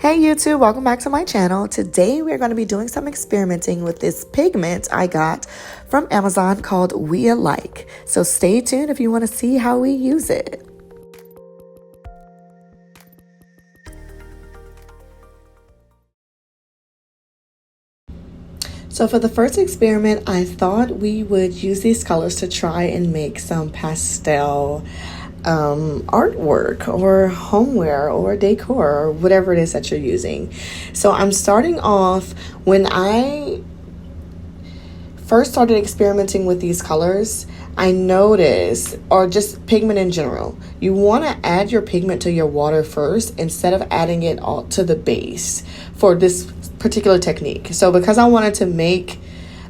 Hey YouTube, welcome back to my channel. Today we're going to be doing some experimenting with this pigment I got from Amazon called We Alike. So stay tuned if you want to see how we use it. So for the first experiment, I thought we would use these colors to try and make some pastel artwork or homeware or decor or whatever it is that you're using. So I'm starting off, when I first started experimenting with these colors, I noticed, or just pigment in general, you want to add your pigment to your water first instead of adding it all to the base for this particular technique. So because I wanted to make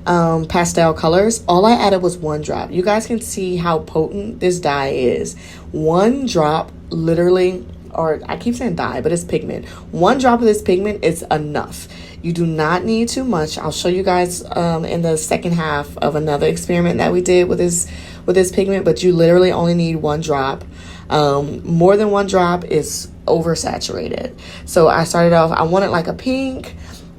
pastel colors, all I added was one drop. You guys can see how potent this dye is. One drop, literally, or I keep saying dye, but it's pigment. One drop of this pigment is enough. You do not need too much. I'll show you guys in the second half of another experiment that we did with this pigment, but you literally only need one drop. More than one drop is oversaturated. So I started off, I wanted like a pink,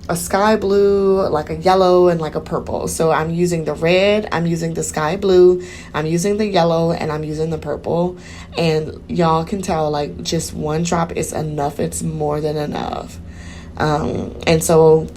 a sky blue, like a yellow, and like a purple. So I'm using the red, I'm using the sky blue, I'm using the yellow, and I'm using the purple. And y'all can tell, like, just one drop is enough. It's more than enough. And so,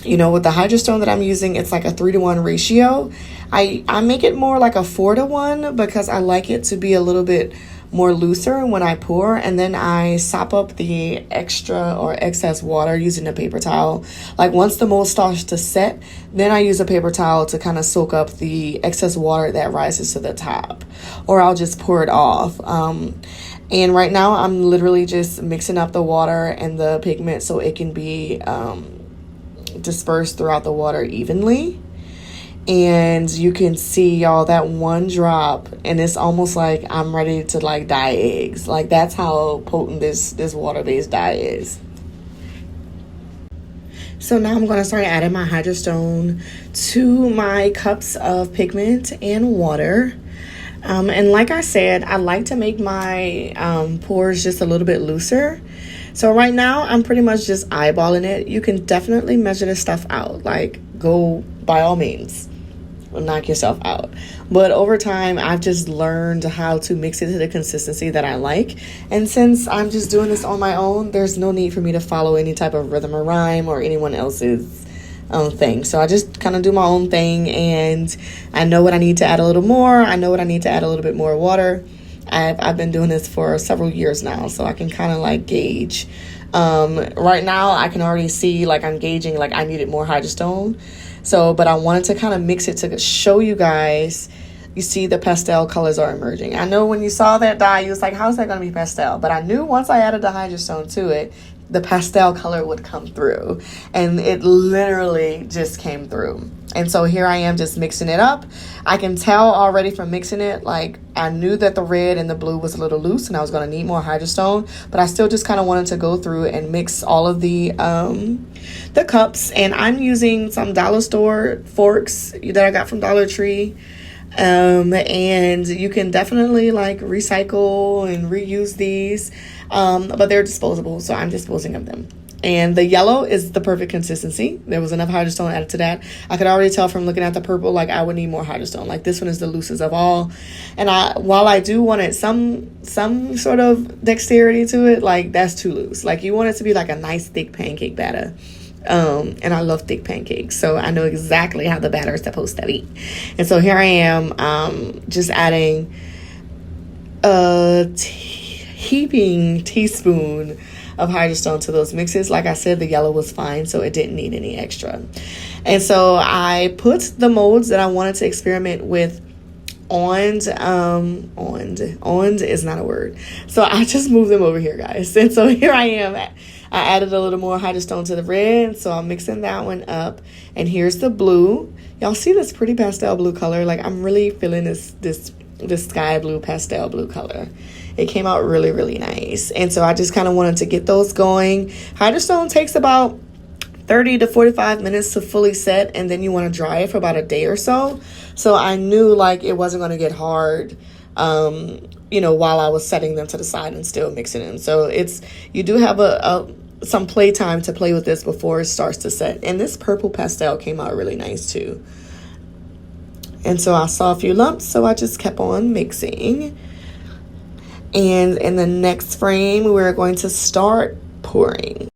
you know, with the Hydrostone that I'm using, it's like a 3-to-1 ratio. I make it more like a 4-to-1 because I like it to be a little bit more looser when I pour, and then I sop up the extra or excess water using a paper towel. Like once the mold starts to set, then I use a paper towel to kind of soak up the excess water that rises to the top, or I'll just pour it off. And right now I'm literally just mixing up the water and the pigment so it can be dispersed throughout the water evenly. And you can see, y'all, that one drop, and it's almost like I'm ready to like dye eggs. Like that's how potent this water-based dye is. So now I'm going to start adding my Hydrostone to my cups of pigment and water. And like I said, I like to make my pours just a little bit looser. So right now I'm pretty much just eyeballing it. You can definitely measure this stuff out. Like, go by all means, knock yourself out. But over time, I've just learned how to mix it to the consistency that I like. And since I'm just doing this on my own, there's no need for me to follow any type of rhythm or rhyme or anyone else's thing. So I just kind of do my own thing, and I know what I need to add a little more. I know what I need to add a little bit more water. I've been doing this for several years now, so I can kind of like gauge. Right now, I can already see like I'm gauging like I needed more Hydrostone. So, but I wanted to kind of mix it to show you guys. You see the pastel colors are emerging. I know when you saw that dye, you was like, how's that going to be pastel? But I knew once I added the Hydrostone to it, the pastel color would come through. And it literally just came through. And so here I am just mixing it up. I can tell already from mixing it, like I knew that the red and the blue was a little loose and I was going to need more Hydrostone, but I still just kind of wanted to go through and mix all of the cups. And I'm using some dollar store forks that I got from Dollar Tree. And you can definitely like recycle and reuse these, but they're disposable, so I'm disposing of them. And the yellow is the perfect consistency. There was enough Hydrostone added to that. I could already tell from looking at the purple, like I would need more Hydrostone. Like this one is the loosest of all. And while I do want it some sort of dexterity to it, like that's too loose. Like you want it to be like a nice thick pancake batter. And I love thick pancakes, so I know exactly how the batter is supposed to be. And so here I am, just adding a heaping teaspoon of Hydrostone to those mixes. Like I said, the yellow was fine, so it didn't need any extra. And so I put the molds that I wanted to experiment with on is not a word. So I just moved them over here, guys. And so here I am. I added a little more Hydrostone to the red, so I'm mixing that one up. And here's the blue. Y'all see this pretty pastel blue color? Like I'm really feeling this sky blue pastel blue color. It came out really, really nice. And so I just kind of wanted to get those going. Hydrostone takes about 30 to 45 minutes to fully set, and then you want to dry it for about a day or so. So I knew like it wasn't going to get hard, you know, while I was setting them to the side and still mixing them. So you do have a some playtime to play with this before it starts to set. And this purple pastel came out really nice too. And so I saw a few lumps, so I just kept on mixing. And in the next frame, we're going to start pouring.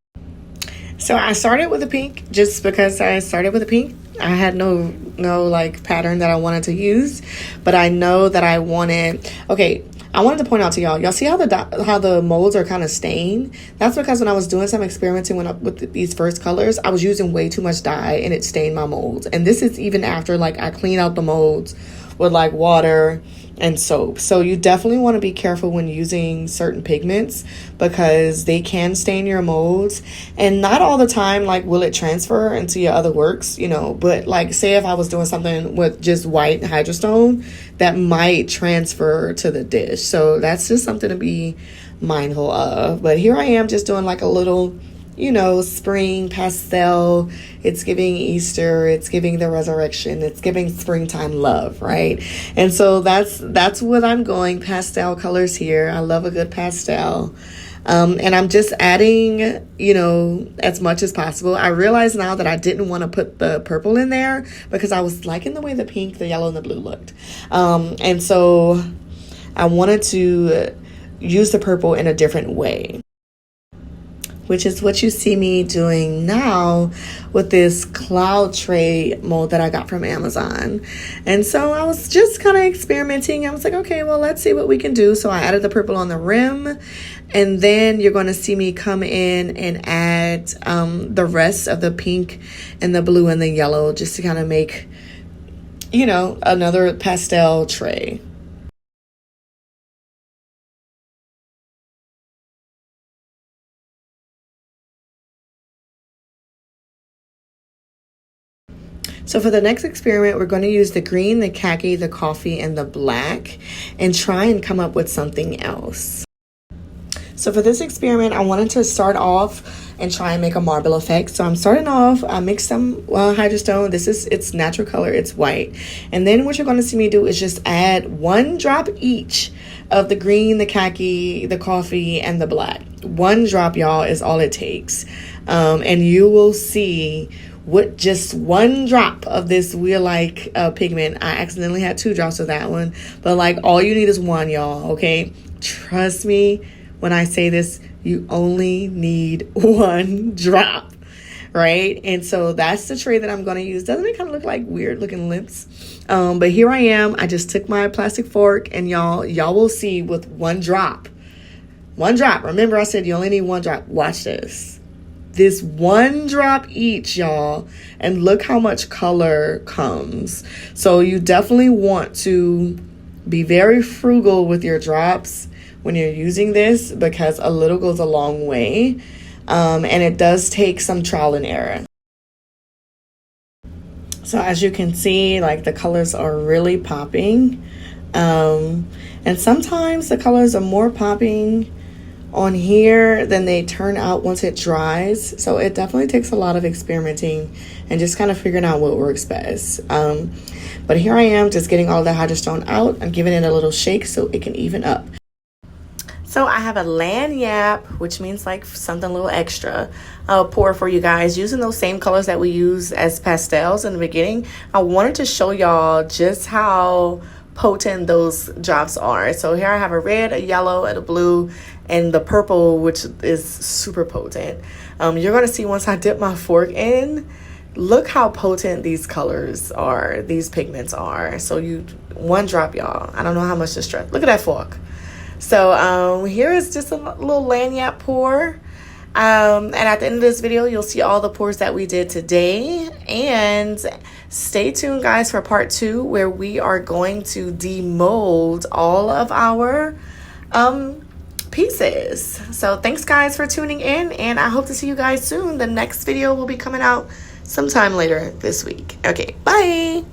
So I started with a pink just because I started with a pink. I had no like pattern that I wanted to use, but I know that I wanted, okay, I wanted to point out to y'all see how the molds are kind of stained? That's because when I was doing some experimenting with these first colors, I was using way too much dye and it stained my molds. And this is even after like I clean out the molds with like water and soap. So you definitely want to be careful when using certain pigments because they can stain your molds, and not all the time like will it transfer into your other works, you know, but like say if I was doing something with just white Hydrostone, that might transfer to the dish. So that's just something to be mindful of. But here I am just doing like a little, you know, spring pastel. It's giving Easter, it's giving the resurrection, it's giving springtime love, right? And so that's what I'm going, pastel colors here. I love a good pastel. And I'm just adding, you know, as much as possible. I realize now that I didn't want to put the purple in there because I was liking the way the pink, the yellow, and the blue looked. And so I wanted to use the purple in a different way, which is what you see me doing now with this cloud tray mold that I got from Amazon. And so I was just kind of experimenting. I was like, okay, well, let's see what we can do. So I added the purple on the rim, and then you're going to see me come in and add the rest of the pink and the blue and the yellow just to kind of make, you know, another pastel tray. So for the next experiment, we're going to use the green, the khaki, the coffee, and the black, and try and come up with something else. So for this experiment, I wanted to start off and try and make a marble effect. So I'm starting off, I mixed some Hydrostone. This is its natural color, it's white. And then what you're going to see me do is just add 1 drop each of the green, the khaki, the coffee, and the black. 1 drop, y'all, is all it takes. And you will see with just 1 drop of this wheel-like pigment. I accidentally had 2 drops of that one, but like all you need is 1, y'all, okay? Trust me when I say this, you only need 1 drop, right? And so that's the tray that I'm going to use. Doesn't it kind of look like weird looking lips? But here I am. I just took my plastic fork, and y'all will see with 1 drop. 1 drop. Remember I said you only need 1 drop. Watch this. This 1 drop each, y'all, and look how much color comes. So you definitely want to be very frugal with your drops when you're using this because a little goes a long way, and it does take some trial and error. So as you can see, like the colors are really popping, and sometimes the colors are more popping on here than they turn out once it dries. So it definitely takes a lot of experimenting and just kind of figuring out what works best. But here I am just getting all the Hydrostone out. I'm giving it a little shake so it can even up. So I have a lanyap, which means like something a little extra. I'll pour for you guys using those same colors that we use as pastels in the beginning. I wanted to show y'all just how potent those drops are. So here I have a red, a yellow, and a blue, and the purple, which is super potent. You're going to see once I dip my fork in, look how potent these colors are, these pigments are. So 1 drop, y'all. I don't know how much to stretch. Look at that fork. So here is just a little lanyap pour. And at the end of this video, you'll see all the pours that we did today. And stay tuned, guys, for part 2, where we are going to demold all of our pieces. So thanks, guys, for tuning in, and I hope to see you guys soon. The next video will be coming out sometime later this week. Okay, bye.